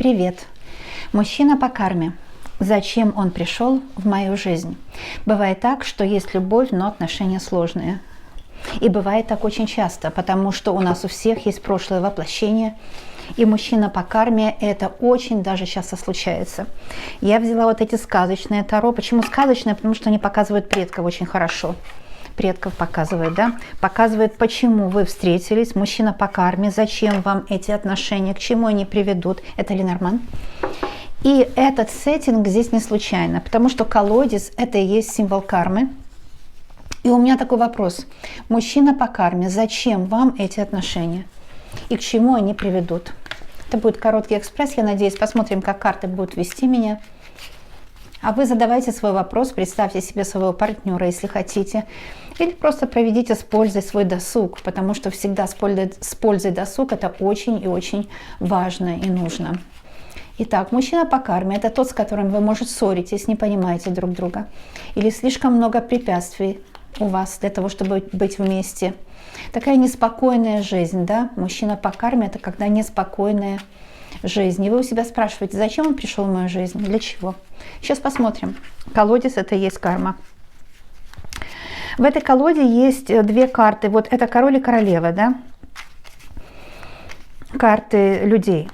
Привет! Мужчина по карме. Зачем он пришел в мою жизнь? Бывает так, что есть любовь, но отношения сложные. И бывает так очень часто, потому что у нас у всех есть прошлое воплощение, и мужчина по карме это очень даже часто случается. Я взяла вот эти сказочные таро. Почему сказочные? Потому что они показывают предков очень хорошо. Предков показывает, да? Показывает, почему вы встретились, мужчина по карме, зачем вам эти отношения, к чему они приведут. Это Ленорман. И этот сеттинг здесь не случайно, потому что колодец – это и есть символ кармы. И у меня такой вопрос. Мужчина по карме, зачем вам эти отношения? И к чему они приведут? Это будет короткий экспресс, я надеюсь, посмотрим, как карты будут вести меня. А вы задавайте свой вопрос, представьте себе своего партнера, если хотите. Или просто проведите с пользой свой досуг, потому что всегда с пользой досуг это очень и очень важно и нужно. Итак, мужчина по карме – это тот, с которым вы, может, ссоритесь, не понимаете друг друга. Или слишком много препятствий у вас для того, чтобы быть вместе. Такая неспокойная жизнь, да? Мужчина по карме – это когда неспокойная жизнь. И вы у себя спрашиваете, зачем он пришел в мою жизнь, для чего? Сейчас посмотрим. Колодец – это и есть карма. В этой колоде есть две карты. Вот это король и королева, да? Карты людей,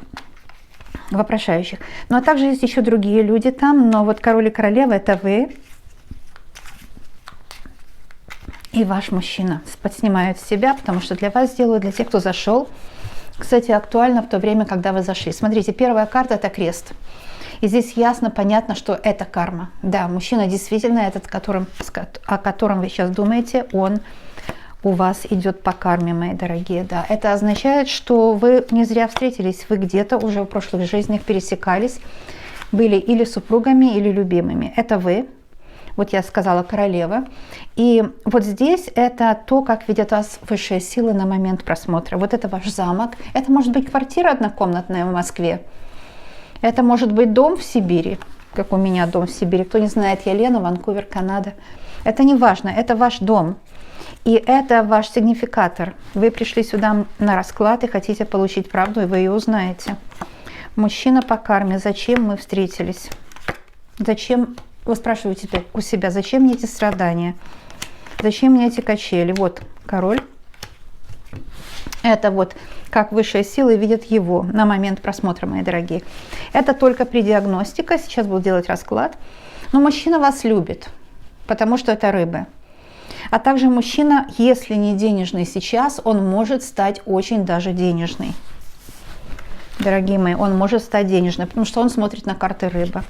вопрошающих. Ну а также есть еще другие люди там, но вот король и королева – это вы и ваш мужчина. Подснимают себя, потому что для вас делают, для тех, кто зашел. Кстати, актуально в то время, когда вы зашли. Смотрите, первая карта – это крест. И здесь ясно, понятно, что это карма. Да, мужчина действительно, этот, о котором вы сейчас думаете, он у вас идет по карме, мои дорогие. Да, это означает, что вы не зря встретились, вы где-то уже в прошлых жизнях пересекались, были или супругами, или любимыми. Это вы. Вот я сказала королева. И вот здесь это то, как видят вас высшие силы на момент просмотра. Вот это ваш замок. Это может быть квартира однокомнатная в Москве. Это может быть дом в Сибири, как у меня дом в Сибири. Кто не знает, я Лена, Ванкувер, Канада. Это не важно, это ваш дом. И это ваш сигнификатор. Вы пришли сюда на расклад и хотите получить правду, и вы ее узнаете. Мужчина по карме. Зачем мы встретились? Зачем? Вы спрашиваете теперь у себя, зачем мне эти страдания? Зачем мне эти качели? Вот король. Это вот как высшие силы видят его на момент просмотра, мои дорогие. Это только при диагностике. Сейчас буду делать расклад. Но мужчина вас любит, потому что это рыбы. А также мужчина, если не денежный сейчас, он может стать очень даже денежный. Дорогие мои, он может стать денежным, потому что он смотрит на карты рыба.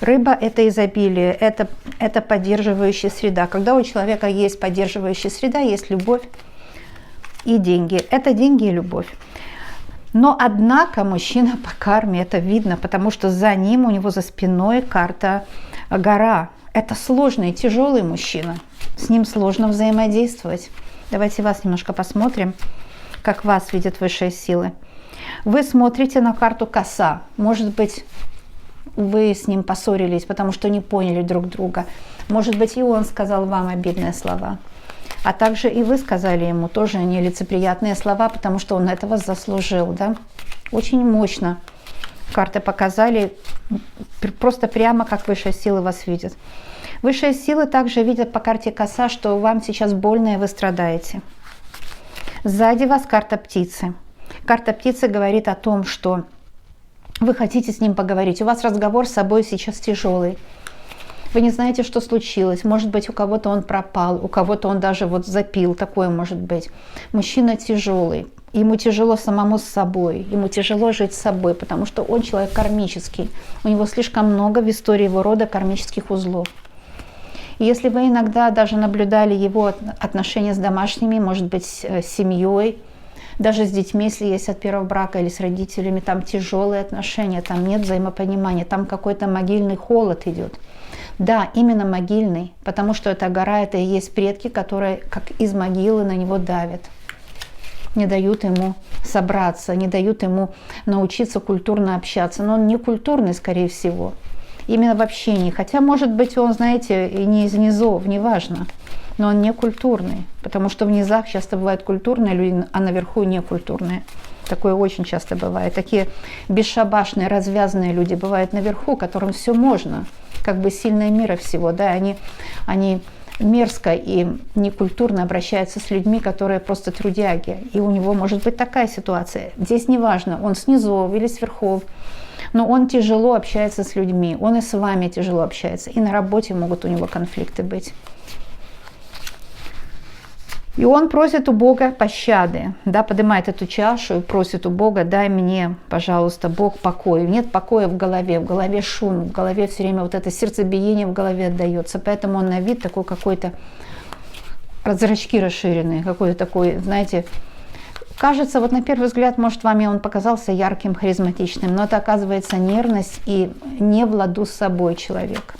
Рыба – это изобилие, это поддерживающая среда. Когда у человека есть поддерживающая среда, есть любовь и деньги. Это деньги и любовь. Но, однако, мужчина по карме, это видно, потому что за ним, у него за спиной карта гора. Это сложный, тяжелый мужчина. С ним сложно взаимодействовать. Давайте вас немножко посмотрим, как вас видят высшие силы. Вы смотрите на карту коса. Может быть, вы с ним поссорились, потому что не поняли друг друга. Может быть, и он сказал вам обидные слова. А также и вы сказали ему тоже нелицеприятные слова, потому что он этого заслужил. Да? Очень мощно карты показали, просто прямо как высшие силы вас видят. Высшие силы также видят по карте коса, что вам сейчас больно и вы страдаете. Сзади вас карта птицы. Карта птицы говорит о том, что вы хотите с ним поговорить. У вас разговор с собой сейчас тяжелый. Вы не знаете, что случилось. Может быть, у кого-то он пропал, у кого-то он даже вот запил. Такое может быть. Мужчина тяжелый. Ему тяжело самому с собой. Ему тяжело жить с собой, потому что он человек кармический. У него слишком много в истории его рода кармических узлов. И если вы иногда даже наблюдали его отношения с домашними, может быть, с семьей, даже с детьми, если есть от первого брака, или с родителями, там тяжелые отношения, там нет взаимопонимания, там какой-то могильный холод идет. Да, именно могильный, потому что эта гора, это и есть предки, которые как из могилы на него давят. Не дают ему собраться, не дают ему научиться культурно общаться. Но он не культурный, скорее всего. Именно в общении. Хотя, может быть, он, знаете, и не из низов, неважно. Но он не культурный, потому что в низах часто бывают культурные люди, а наверху не культурные. Такое очень часто бывает. Такие бесшабашные, развязанные люди бывают наверху, которым все можно, как бы сильные мира всего, да, они мерзко и некультурно обращаются с людьми, которые просто трудяги. И у него может быть такая ситуация. Здесь неважно, он снизу или сверху, но он тяжело общается с людьми, он и с вами тяжело общается, и на работе могут у него конфликты быть. И он просит у Бога пощады, да, поднимает эту чашу и просит у Бога: дай мне, пожалуйста, Бог, покой. Нет покоя в голове шум, в голове все время вот это сердцебиение в голове отдается, поэтому он на вид такой какой-то, зрачки расширенные, какой-то такой, знаете, кажется, вот на первый взгляд, может, вам он показался ярким, харизматичным, но это оказывается нервность и не в ладу с собой человек.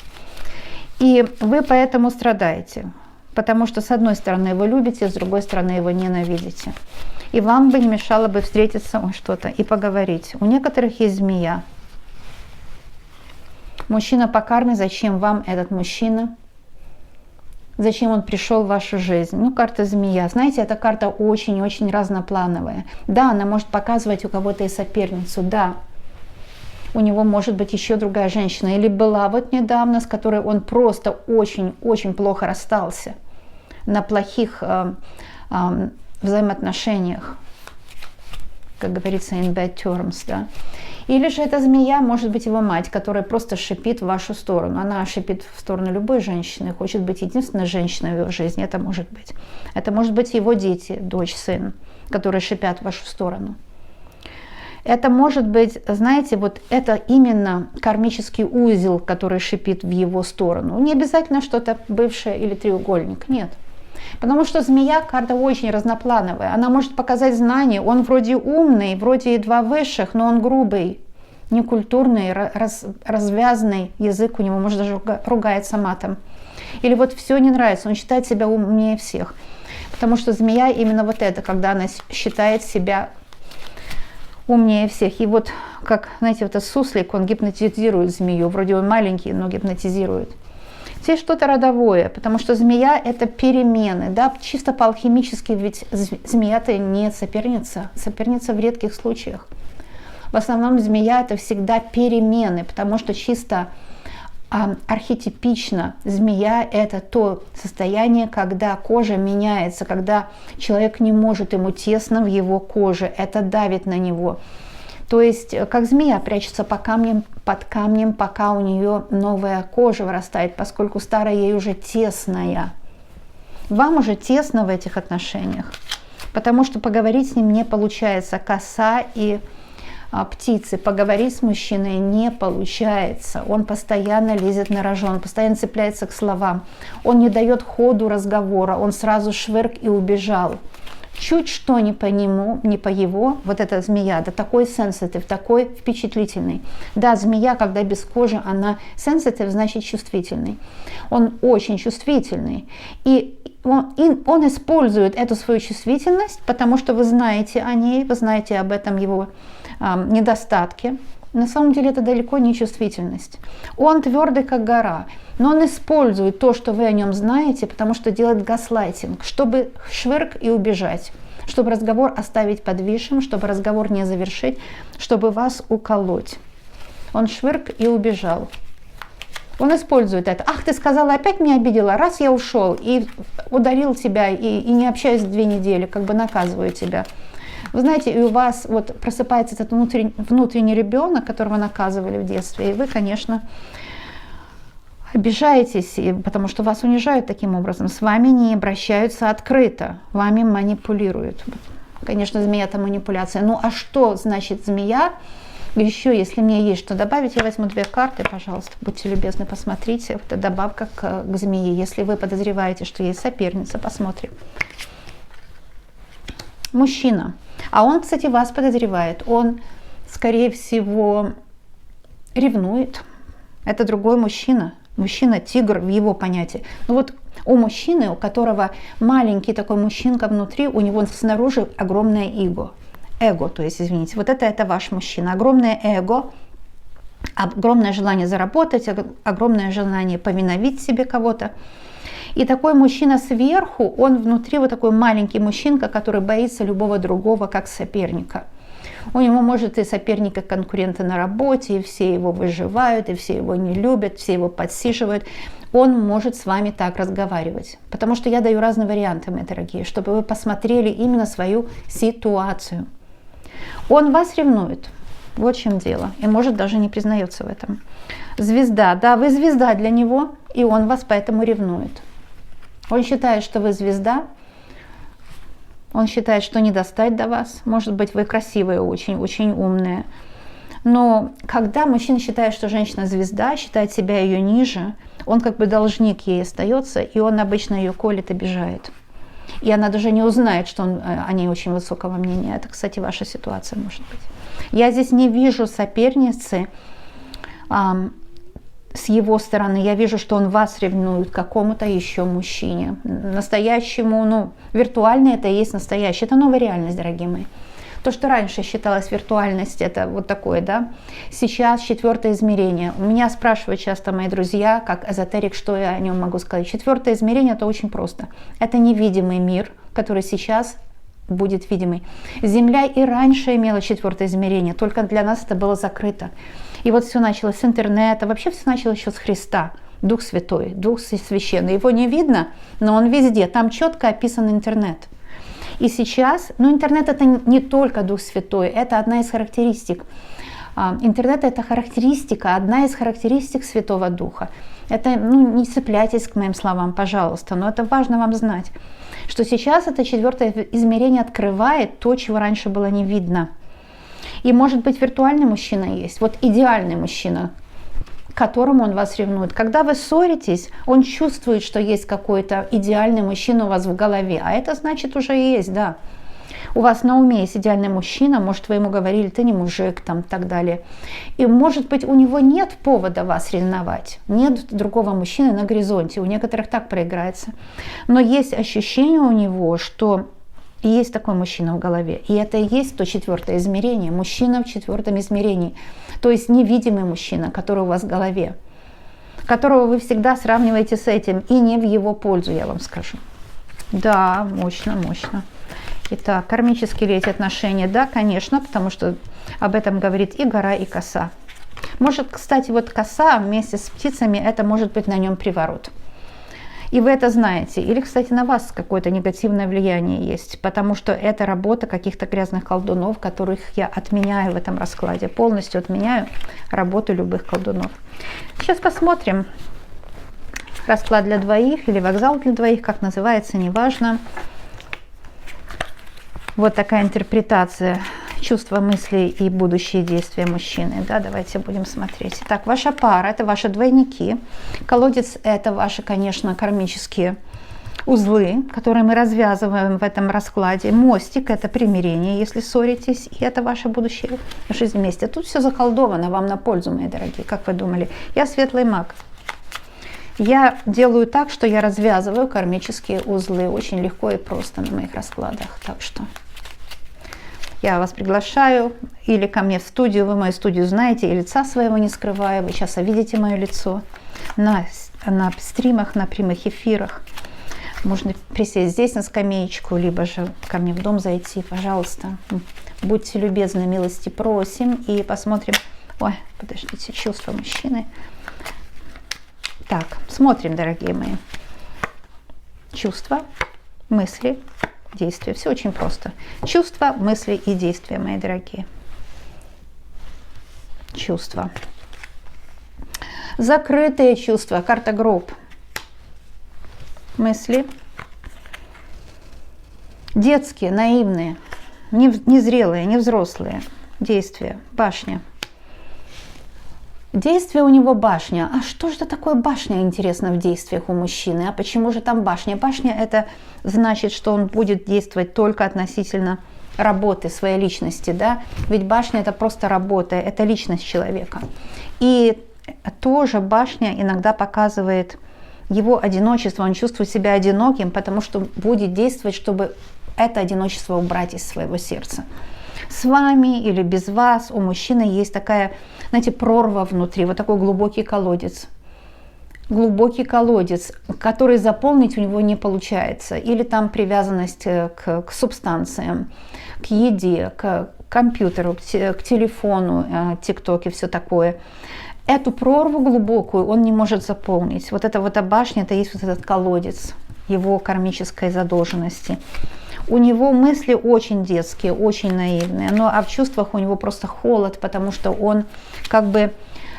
И вы поэтому страдаете. Потому что с одной стороны его любите, с другой стороны его ненавидите. И вам бы не мешало бы встретиться что-то и поговорить. У некоторых есть змея. Мужчина по карме, зачем вам этот мужчина? Зачем он пришел в вашу жизнь? Ну, карта змея. Знаете, эта карта очень-очень разноплановая. Да, она может показывать у кого-то и соперницу, да. У него может быть еще другая женщина. Или была вот недавно, с которой он просто очень-очень плохо расстался. На плохих взаимоотношениях. Как говорится, in bad terms, да. Или же эта змея может быть его мать, которая просто шипит в вашу сторону. Она шипит в сторону любой женщины, хочет быть единственной женщиной в его жизни. Это может быть. Это может быть его дети, дочь, сын, которые шипят в вашу сторону. Это может быть, знаете, вот это именно кармический узел, который шипит в его сторону. Не обязательно что-то бывшее или треугольник, нет. Потому что змея карта очень разноплановая. Она может показать знания. Он вроде умный, вроде едва высших, но он грубый, некультурный, развязанный язык у него, может даже ругается матом. Или вот все не нравится, он считает себя умнее всех. Потому что змея именно вот это, когда она считает себя умнее всех. И вот, как, знаете, вот этот суслик, он гипнотизирует змею. Вроде он маленький, но гипнотизирует. Здесь что-то родовое, потому что змея – это перемены. Да? Чисто по-алхимически, ведь змея-то не соперница. Соперница в редких случаях. В основном змея – это всегда перемены, потому что чисто архетипично змея – это то состояние, когда кожа меняется, когда человек не может, ему тесно в его коже, это давит на него. То есть, как змея прячется под камнем, пока у нее новая кожа вырастает, поскольку старая ей уже тесная. Вам уже тесно в этих отношениях, потому что поговорить с ним не получается. Коса и птицы, поговорить с мужчиной не получается. Он постоянно лезет на рожон, постоянно цепляется к словам. Он не дает ходу разговора, он сразу швырк и убежал. Чуть что не по нему, не по его, вот эта змея, да такой сенситив, такой впечатлительный. Да, змея, когда без кожи, она сенситив, значит чувствительный. Он очень чувствительный. И он использует эту свою чувствительность, потому что вы знаете о ней, вы знаете об этом его недостатке. На самом деле это далеко не чувствительность. Он твердый, как гора, но он использует то, что вы о нем знаете, потому что делает гаслайтинг, чтобы швырк и убежать, чтобы разговор оставить подвисшим, чтобы разговор не завершить, чтобы вас уколоть. Он швырк и убежал. Он использует это. Ах, ты сказала, опять меня обидела, раз я ушел и удалил тебя, и не общаюсь 2 недели, как бы наказываю тебя. Вы знаете, и у вас вот просыпается этот внутренний ребенок, которого наказывали в детстве, и вы, конечно, обижаетесь, потому что вас унижают таким образом. С вами не обращаются открыто, вами манипулируют. Конечно, змея – это манипуляция. Ну а что значит змея? Еще, если мне есть что добавить, я возьму 2 карты, пожалуйста, будьте любезны, посмотрите. Это добавка к змее. Если вы подозреваете, что есть соперница, посмотрим. Мужчина. А он, кстати, вас подозревает. Он, скорее всего, ревнует. Это другой мужчина. Мужчина-тигр в его понятии. Ну вот у мужчины, у которого маленький такой мужчинка внутри, у него снаружи огромное эго. Эго, то есть, извините, вот это ваш мужчина. Огромное эго, огромное желание заработать, огромное желание повиновить себе кого-то. И такой мужчина сверху, он внутри вот такой маленький мужчинка, который боится любого другого как соперника. У него может и соперники, конкуренты на работе, и все его выживают, и все его не любят, все его подсиживают. Он может с вами так разговаривать. Потому что я даю разные варианты, мои дорогие, чтобы вы посмотрели именно свою ситуацию. Он вас ревнует. Вот в чем дело. И может даже не признается в этом. Звезда. Да, вы звезда для него, и он вас поэтому ревнует. Он считает, что вы звезда. Он считает, что не достать до вас. Может быть, вы красивые, очень, очень умные. Но когда мужчина считает, что женщина звезда, считает себя ее ниже, он как бы должник ей остается, и он обычно ее колет, обижает. И она даже не узнает, что он о ней очень высокого мнения. Это, кстати, ваша ситуация может быть. Я здесь не вижу соперницы с его стороны. Я вижу, что он вас ревнует к какому-то еще мужчине. Настоящему, ну, виртуальный это и есть настоящий. Это новая реальность, дорогие мои. То, что раньше считалось виртуальность, это вот такое, да. Сейчас 4-е измерение. У меня спрашивают часто мои друзья, как эзотерик, что я о нем могу сказать. 4-е измерение это очень просто. Это невидимый мир, который сейчас будет видимый. Земля и раньше имела 4-е измерение, только для нас это было закрыто. И вот все началось с интернета, вообще все началось еще с Христа. Дух Святой, Дух Священный. Его не видно, но он везде. Там четко описан интернет. И сейчас, ну, интернет это не только Дух Святой, это одна из характеристик. Интернет это характеристика, одна из характеристик Святого Духа. Это, ну, не цепляйтесь к моим словам, пожалуйста, но это важно вам знать, что сейчас это 4-е измерение открывает то, чего раньше было не видно. И может быть виртуальный мужчина есть, вот идеальный мужчина, к которому он вас ревнует. Когда вы ссоритесь, он чувствует, что есть какой-то идеальный мужчина у вас в голове, а это значит уже есть, да. У вас на уме есть идеальный мужчина, может, вы ему говорили, ты не мужик, там, и так далее. И, может быть, у него нет повода вас ревновать, нет другого мужчины на горизонте, у некоторых так проиграется. Но есть ощущение у него, что есть такой мужчина в голове, и это и есть то 4-е измерение, мужчина в 4-м измерении, то есть невидимый мужчина, который у вас в голове, которого вы всегда сравниваете с этим, и не в его пользу, я вам скажу. Да, мощно, мощно. Итак, кармические ли эти отношения? Да, конечно, потому что об этом говорит и гора, и коса. Может, кстати, вот коса вместе с птицами, это может быть на нем приворот. И вы это знаете. Или, кстати, на вас какое-то негативное влияние есть, потому что это работа каких-то грязных колдунов, которых я отменяю в этом раскладе. Полностью отменяю работу любых колдунов. Сейчас посмотрим. Расклад для двоих или вокзал для двоих, как называется, неважно. Вот такая интерпретация чувства, мыслей и будущие действия мужчины. Да, давайте будем смотреть. Итак, ваша пара – это ваши двойники. Колодец – это ваши, конечно, кармические узлы, которые мы развязываем в этом раскладе. Мостик – это примирение, если ссоритесь, и это ваша будущая жизнь вместе. Тут все заколдовано вам на пользу, мои дорогие, как вы думали. Я светлый маг. Я делаю так, что я развязываю кармические узлы очень легко и просто на моих раскладах. Так что я вас приглашаю или ко мне в студию. Вы мою студию знаете, и лица своего не скрываю. Вы сейчас видите мое лицо на стримах, на прямых эфирах. Можно присесть здесь на скамеечку, либо же ко мне в дом зайти, пожалуйста. Будьте любезны, милости просим. И посмотрим. Ой, подождите, чувства мужчины. Так, смотрим, дорогие мои. Чувства, мысли, действия. Все очень просто. Чувства, мысли и действия, мои дорогие. Чувства. Закрытые чувства. Карта гроб. Мысли. Детские, наивные, незрелые, невзрослые. Действия. Башня. Действие у него башня. А что же такое башня, интересно, в действиях у мужчины? А почему же там башня? Башня это значит, что он будет действовать только относительно работы своей личности, да? Ведь башня это просто работа, это личность человека. И тоже башня иногда показывает его одиночество, он чувствует себя одиноким, потому что будет действовать, чтобы это одиночество убрать из своего сердца. С вами или без вас у мужчины есть такая, знаете, прорва внутри, вот такой глубокий колодец. глубокий колодец, который заполнить у него не получается. Или там привязанность к субстанциям, к еде, к компьютеру, к телефону, ТикТоке, все такое. Эту прорву глубокую он не может заполнить. Вот эта башня, это есть вот этот колодец его кармической задолженности. У него мысли очень детские, очень наивные, а в чувствах у него просто холод, потому что он как бы,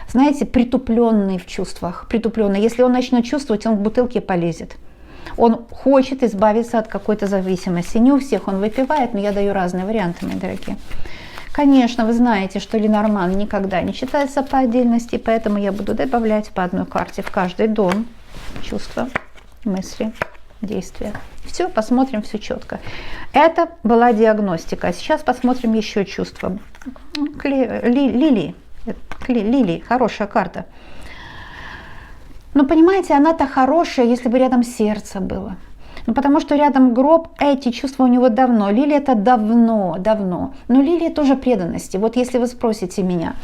знаете, притупленный в чувствах, притупленный. Если он начнет чувствовать, он к бутылке полезет. Он хочет избавиться от какой-то зависимости. Не у всех он выпивает, но я даю разные варианты, мои дорогие. Конечно, вы знаете, что Ленорман никогда не читается по отдельности, поэтому я буду добавлять по одной карте в каждый дом. Чувства, мысли, действия. Все, посмотрим все четко. Это была диагностика. А сейчас посмотрим еще чувства. Лилии. Лилии, хорошая карта. Но понимаете, она-то хорошая, если бы рядом сердце было. Потому что рядом гроб, эти чувства у него давно. Лилия это давно. Но лилия тоже преданности. Вот если вы спросите меня,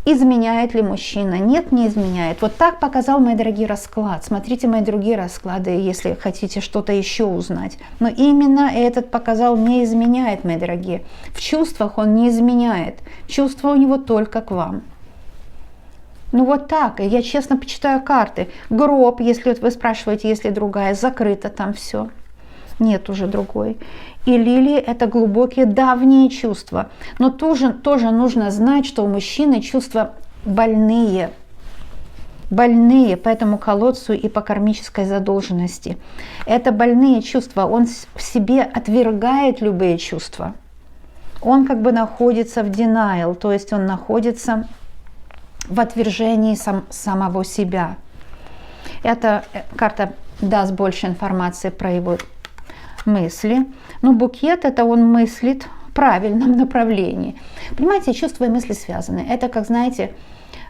изменяет ли мужчина? Нет, не изменяет. Вот так показал, мои дорогие, расклад. Смотрите мои другие расклады, если хотите что-то еще узнать. Но именно этот показал, не изменяет, мои дорогие. В чувствах он не изменяет. Чувства у него только к вам. Ну вот так, я честно почитаю карты. Гроб, если вот вы спрашиваете, если другая, закрыто там все. Нет уже другой. И лилии это глубокие давние чувства. Но тоже нужно знать, что у мужчины чувства больные. Больные по этому колодцу и по кармической задолженности. Это больные чувства. Он в себе отвергает любые чувства. Он как бы находится в denial, то есть он находится в отвержении самого себя. Эта карта даст больше информации про его мысли. Но букет это он мыслит в правильном направлении. Понимаете, чувства и мысли связаны. Это как, знаете,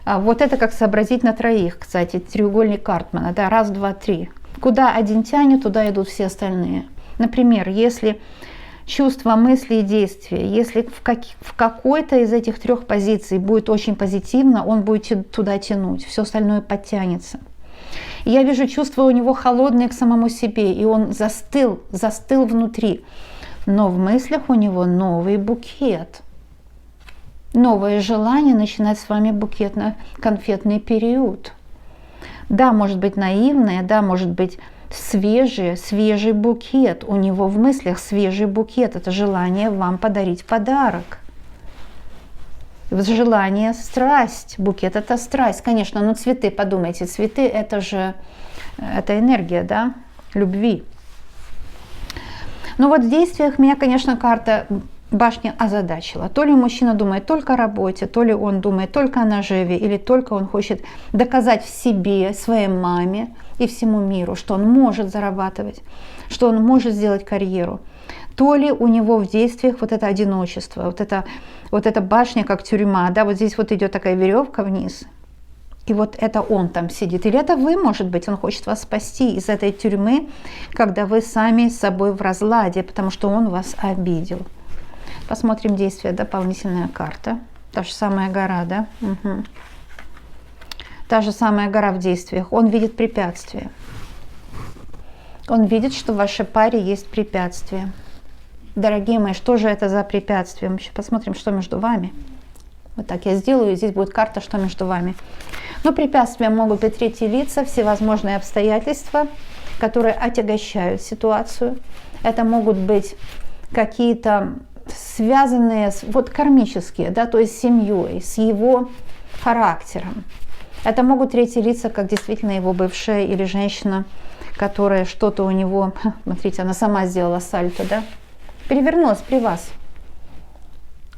вот это как сообразить на троих, кстати, треугольник Картмана. Да, раз, два, три. Куда один тянет, туда идут все остальные. Например, если чувства, мысли и действия, если в какой-то из этих трех позиций будет очень позитивно, он будет туда тянуть, все остальное подтянется. И я вижу чувства у него холодные к самому себе, и он застыл внутри. Но в мыслях у него новый букет. Новое желание начинать с вами букетно-конфетный период. Да, может быть наивное, да, может быть свежий букет. У него в мыслях свежий букет. Это желание вам подарить подарок. Желание, страсть. Букет это страсть. Конечно, но цветы, подумайте, цветы это же энергия, да, любви. Но вот в действиях меня, конечно, карта башни озадачила. То ли мужчина думает только о работе, то ли он думает только о наживе, или только он хочет доказать в себе, своей маме и всему миру, что он может зарабатывать, что он может сделать карьеру. То ли у него в действиях вот это одиночество, вот эта башня как тюрьма, да, вот здесь вот идет такая веревка вниз, и вот это он там сидит. Или это вы, может быть, он хочет вас спасти из этой тюрьмы, когда вы сами с собой в разладе, потому что он вас обидел. Посмотрим действие, дополнительная карта. Та же самая гора, да? Угу. Та же самая гора в действиях. Он видит препятствия. Он видит, что в вашей паре есть препятствия. Дорогие мои, что же это за препятствие? Мы еще посмотрим, что между вами. Вот так я сделаю, и здесь будет карта, что между вами. Но препятствия могут быть третьи лица, всевозможные обстоятельства, которые отягощают ситуацию. Это могут быть какие-то связанные вот кармические, да, то есть с семьей, с его характером. Это могут третьи лица, как действительно его бывшая или женщина, которая что-то у него, смотрите, она сама сделала сальто, да, перевернулась при вас.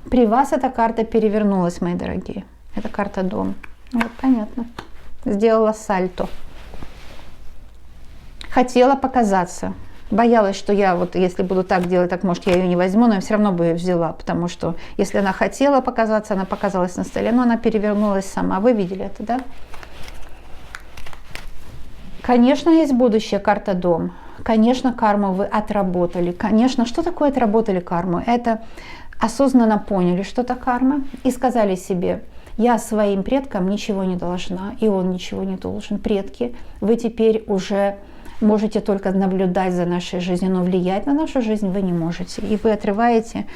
При вас эта карта перевернулась, мои дорогие. Это карта дом. Вот, понятно. Сделала сальто. Хотела показаться. Боялась, что я вот, если буду так делать, так может я ее не возьму, но я все равно бы ее взяла, потому что если она хотела показаться, она показалась на столе, но она перевернулась сама. Вы видели это, да? Конечно, есть будущее, карта дом. Конечно, карму вы отработали. Конечно, что такое отработали карму? Это осознанно поняли, что это карма, и сказали себе: Я своим предкам ничего не должна, и он ничего не должен. Предки, вы теперь уже можете только наблюдать за нашей жизнью, но влиять на нашу жизнь вы не можете. И вы отрываете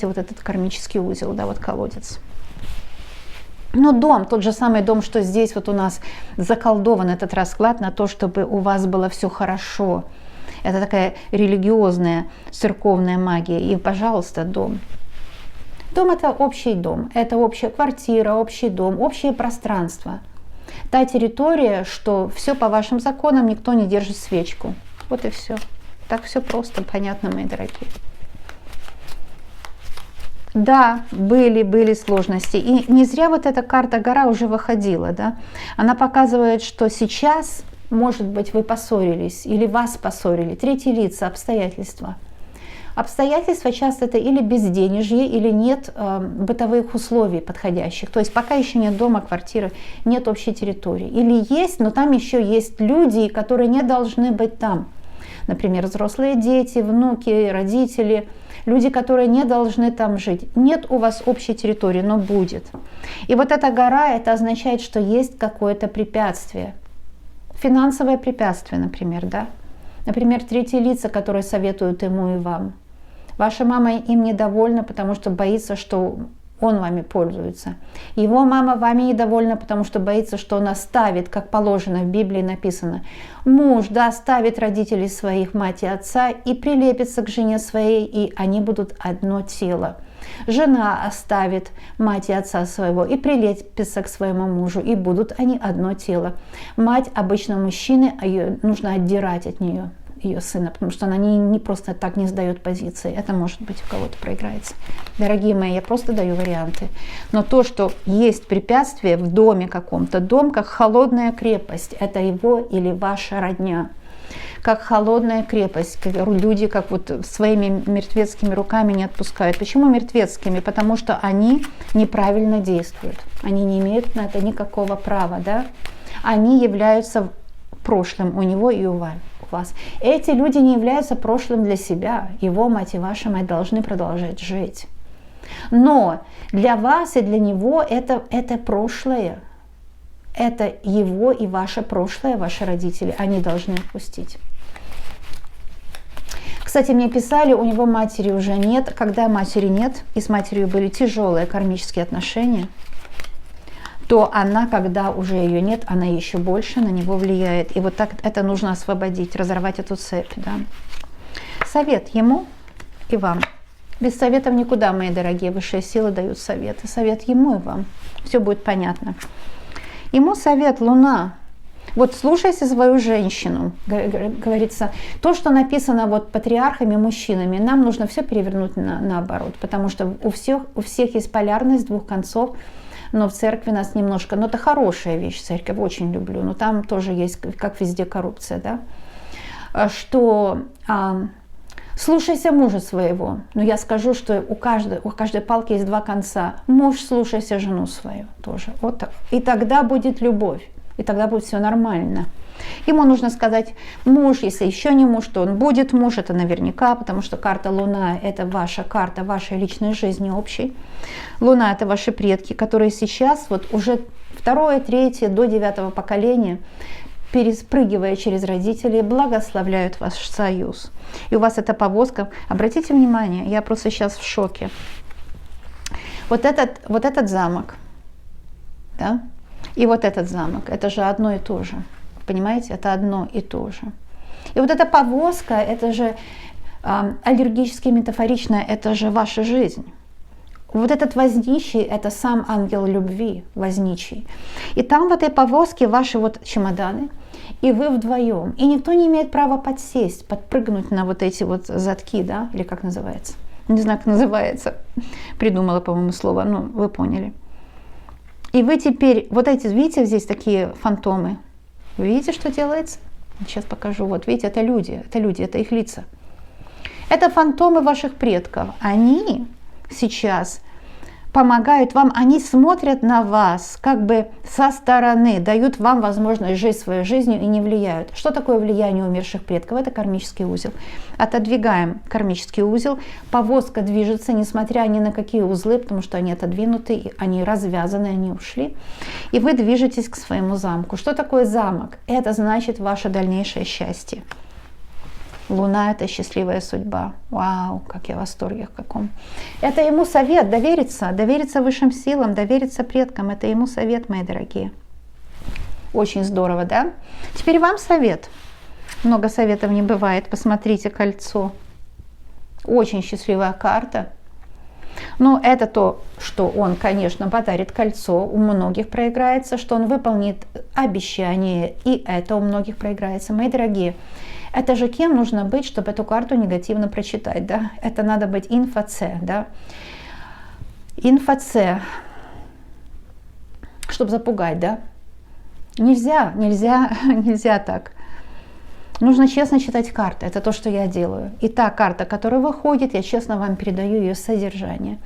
вот этот кармический узел, да, вот колодец. Но дом, тот же самый дом, что здесь вот у нас заколдован этот расклад на то, чтобы у вас было все хорошо. Это такая религиозная, церковная магия. И, пожалуйста, дом. Дом – это общий дом, это общая квартира, общий дом, общее пространство. Та территория, что все по вашим законам, никто не держит свечку. Вот и все. Так все просто, понятно, мои дорогие. Да, были сложности. И не зря вот эта карта гора уже выходила, да. Она показывает, что сейчас, может быть, вы поссорились или вас поссорили. Третьи лица, обстоятельства. Обстоятельства часто это или безденежье, или нет бытовых условий подходящих. То есть пока еще нет дома, квартиры, нет общей территории. Или есть, но там еще есть люди, которые не должны быть там. Например, взрослые дети, внуки, родители, люди, которые не должны там жить. Нет у вас общей территории, но будет. И вот эта гора, это означает, что есть какое-то препятствие. Финансовое препятствие, например, да? Например, третьи лица, которые советуют ему и вам. Ваша мама им недовольна, потому что боится, что он вами пользуется. Его мама вами недовольна, потому что боится, что он оставит, как положено в Библии написано. Муж, да, оставит родителей своих, мать и отца, и прилепится к жене своей, и они будут одно тело. Жена оставит мать и отца своего и прилепится к своему мужу, и будут они одно тело. Мать обычно мужчины, а ее нужно отдирать от нее, ее сына, потому что она не просто так не сдает позиции. Это может быть у кого-то проиграется. Дорогие мои, я просто даю варианты. Но то, что есть препятствие в доме каком-то, дом как холодная крепость, это его или ваша родня. Как холодная крепость, люди как вот своими мертвецкими руками не отпускают. Почему мертвецкими? Потому что они неправильно действуют. Они не имеют на это никакого права, да? Они являются прошлым у него и у вас. Эти люди не являются прошлым для себя. Его мать и ваша мать должны продолжать жить. Но для вас и для него это прошлое. Это его и ваше прошлое, ваши родители. Они должны отпустить. Кстати, мне писали, у него матери уже нет. Когда матери нет, и с матерью были тяжелые кармические отношения, то она, когда уже ее нет, она еще больше на него влияет. И вот так это нужно освободить, разорвать эту цепь. Да? Совет ему и вам. Без советов никуда, мои дорогие. Высшие силы дают советы. Совет ему и вам. Все будет понятно. Ему совет Луна. Вот слушайся свою женщину, говорится, то, что написано вот патриархами, мужчинами, нам нужно все перевернуть наоборот, потому что у всех есть полярность двух концов, но в церкви нас немножко, но это хорошая вещь, церковь очень люблю, но там тоже есть, как везде, коррупция, да, что слушайся мужа своего, но я скажу, что у каждой палки есть два конца, муж, слушайся жену свою тоже, вот так, и тогда будет любовь. И тогда будет все нормально. Ему нужно сказать, муж, если еще не муж, то он будет муж, это наверняка, потому что карта Луна – это ваша карта вашей личной жизни общей. Луна – это ваши предки, которые сейчас, вот уже второе, третье, до 9-го поколения, перепрыгивая через родителей, благословляют ваш союз. И у вас эта повозка, обратите внимание, я просто сейчас в шоке. Вот этот замок, да? И вот этот замок, это же одно и то же. Понимаете, это одно и то же. И вот эта повозка, это же аллергически метафорично, это же ваша жизнь. Вот этот возничий, это сам ангел любви, возничий. И там в этой повозке ваши вот чемоданы, и вы вдвоем. И никто не имеет права подсесть, подпрыгнуть на вот эти вот задки, да, или как называется. Не знаю, как называется. Придумала, по-моему, слово, ну, вы поняли. И вы теперь, вот эти, видите, здесь такие фантомы. Вы видите, что делается? Сейчас покажу. Вот, видите, это люди, это их лица. Это фантомы ваших предков. Они сейчас помогают вам, они смотрят на вас как бы со стороны, дают вам возможность жить своей жизнью и не влияют. Что такое влияние умерших предков? Это кармический узел. Отодвигаем кармический узел, повозка движется, несмотря ни на какие узлы, потому что они отодвинуты, они развязаны, они ушли. И вы движетесь к своему замку. Что такое замок? Это значит ваше дальнейшее счастье. Луна – это счастливая судьба. Вау, как я в восторге каком. Это ему совет, довериться высшим силам, довериться предкам. Это ему совет, мои дорогие. Очень здорово, да? Теперь вам совет. Много советов не бывает. Посмотрите кольцо. Очень счастливая карта. Но это то, что он, конечно, подарит кольцо. У многих проиграется, что он выполнит обещание. И это у многих проиграется. Мои дорогие, это же кем нужно быть, чтобы эту карту негативно прочитать, да? Это надо быть инфо-С, да? Инфо-С, чтобы запугать, да? Нельзя так. Нужно честно читать карты, это то, что я делаю. И та карта, которая выходит, я честно вам передаю ее содержание.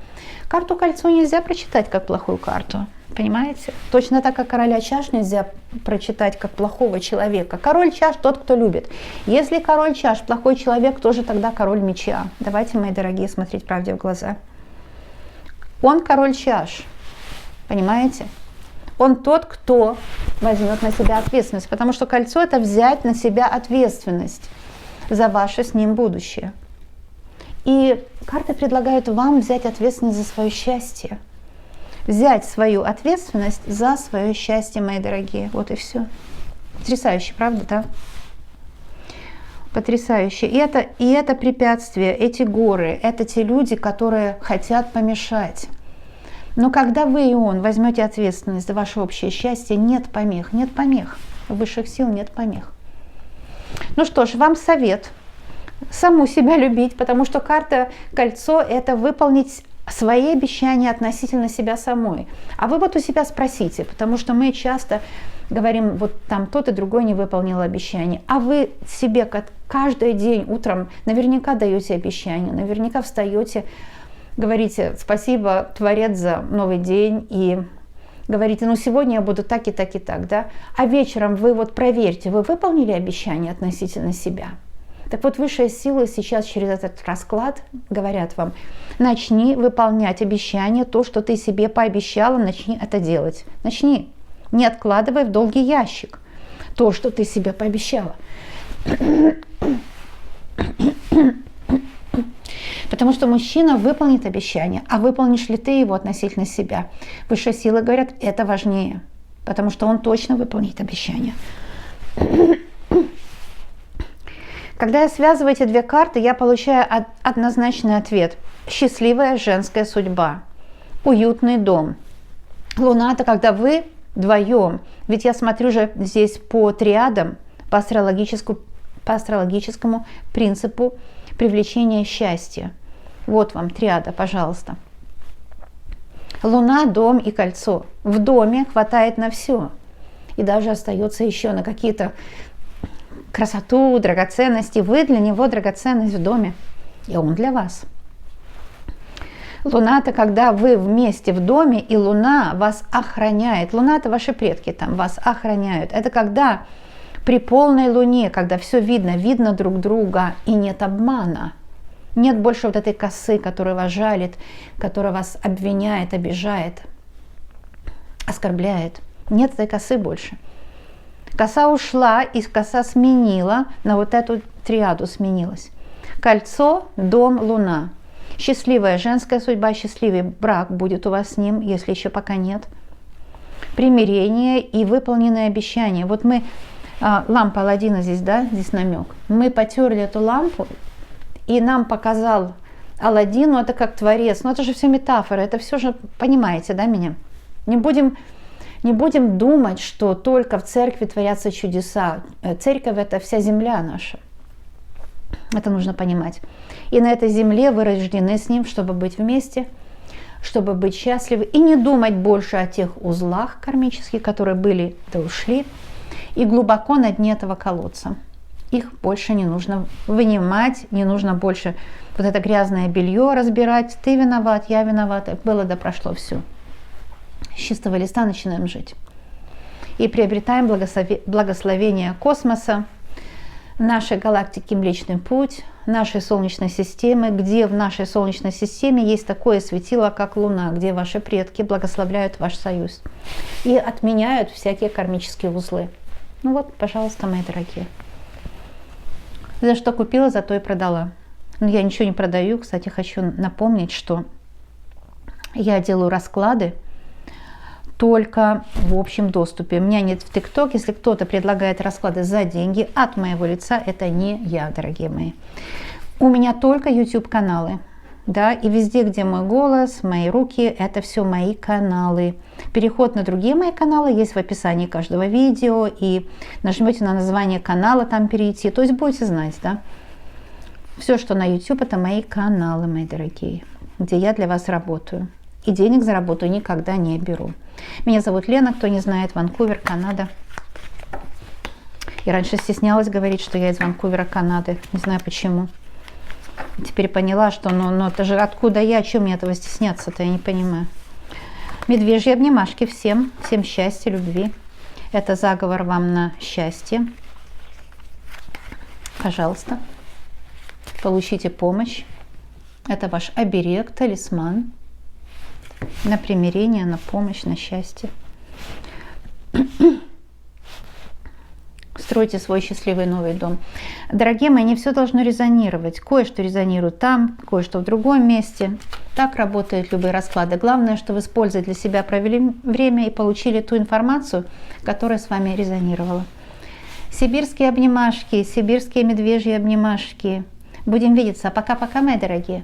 Карту кольцо нельзя прочитать как плохую карту. Понимаете? Точно так, как короля чаш нельзя прочитать как плохого человека. Король чаш тот, кто любит. Если король чаш плохой человек, кто же тогда король меча? Давайте, мои дорогие, смотреть правде в глаза. Он король чаш. Понимаете? Он тот, кто возьмет на себя ответственность. Потому что кольцо – это взять на себя ответственность за ваше с ним будущее. И карты предлагают вам взять ответственность за свое счастье. Взять свою ответственность за свое счастье, мои дорогие. Вот и все. Потрясающе, правда, да? Потрясающе. И это препятствие, эти горы, это те люди, которые хотят помешать. Но когда вы и он возьмете ответственность за ваше общее счастье, нет помех, нет помех. Высших сил нет помех. Ну что ж, вам совет. Саму себя любить, потому что карта кольцо – это выполнить свои обещания относительно себя самой. А вы вот у себя спросите, потому что мы часто говорим, вот там тот и другой не выполнил обещание. А вы себе каждый день утром наверняка даете обещание, наверняка встаете, говорите спасибо, Творец, за новый день, и говорите, ну сегодня я буду так и так и так, да? А вечером вы вот проверьте, вы выполнили обещание относительно себя. Так вот, высшие силы сейчас через этот расклад говорят вам, начни выполнять обещание, то, что ты себе пообещала, начни это делать. Начни, не откладывай в долгий ящик то, что ты себе пообещала. Потому что мужчина выполнит обещание, а выполнишь ли ты его относительно себя? Высшие силы говорят, это важнее, потому что он точно выполнит обещание. Когда я связываю эти две карты, я получаю однозначный ответ. Счастливая женская судьба. Уютный дом. Луна – это когда вы вдвоем. Ведь я смотрю же здесь по триадам, по астрологическому принципу привлечения счастья. Вот вам триада, пожалуйста. Луна, дом и кольцо. В доме хватает на все. И даже остается еще на какие-то красоту, драгоценности. Вы для него драгоценность в доме, и он для вас. Луна – это когда вы вместе в доме, и Луна вас охраняет. Луна – это ваши предки там, вас охраняют. Это когда при полной Луне, когда все видно друг друга, и нет обмана. Нет больше вот этой косы, которая вас жалит, которая вас обвиняет, обижает, оскорбляет. Нет этой косы больше. Коса ушла, и коса сменила, на вот эту триаду сменилась. Кольцо, дом, луна. Счастливая женская судьба, счастливый брак будет у вас с ним, если еще пока нет. Примирение и выполненные обещания. Вот мы, лампа Аладдина здесь, да, здесь намек. Мы потерли эту лампу, и нам показал Аладдин, ну это как творец, ну это же все метафора, это все же, понимаете, да, меня? Не будем думать, что только в церкви творятся чудеса. Церковь – это вся земля наша. Это нужно понимать. И на этой земле вы рождены с Ним, чтобы быть вместе, чтобы быть счастливы. И не думать больше о тех узлах кармических, которые были да ушли, и глубоко на дне этого колодца. Их больше не нужно вынимать, не нужно больше вот это грязное белье разбирать. Ты виноват, я виновата. Было да прошло все. С чистого листа начинаем жить. И приобретаем благословение космоса, нашей галактики Млечный Путь, нашей Солнечной системы, где в нашей Солнечной системе есть такое светило, как Луна, где ваши предки благословляют ваш союз и отменяют всякие кармические узлы. Ну вот, пожалуйста, мои дорогие. За что купила, за то и продала. Но я ничего не продаю. Кстати, хочу напомнить, что я делаю расклады только в общем доступе. У меня нет в ТикТок. Если кто-то предлагает расклады за деньги от моего лица, это не я, дорогие мои. У меня только YouTube каналы. Да, и везде, где мой голос, мои руки, это все мои каналы. Переход на другие мои каналы есть в описании каждого видео. И нажмете на название канала, там перейти. То есть будете знать, да. Все, что на YouTube, это мои каналы, мои дорогие, где я для вас работаю. И денег за работу никогда не беру. Меня зовут Лена, кто не знает, Ванкувер, Канада. Я раньше стеснялась говорить, что я из Ванкувера, Канады. Не знаю почему. Теперь поняла, что ну это же откуда я, чем мне этого стесняться-то, я не понимаю. Медвежьи обнимашки всем. Всем счастья, любви. Это заговор вам на счастье. Пожалуйста. Получите помощь. Это ваш оберег, талисман. На примирение, на помощь, на счастье. Стройте свой счастливый новый дом. Дорогие мои, не все должно резонировать. Кое-что резонирует там, кое-что в другом месте. Так работают любые расклады. Главное, что вы с пользой для себя провели время и получили ту информацию, которая с вами резонировала. Сибирские обнимашки, сибирские медвежьи обнимашки. Будем видеться. Пока-пока, мои дорогие.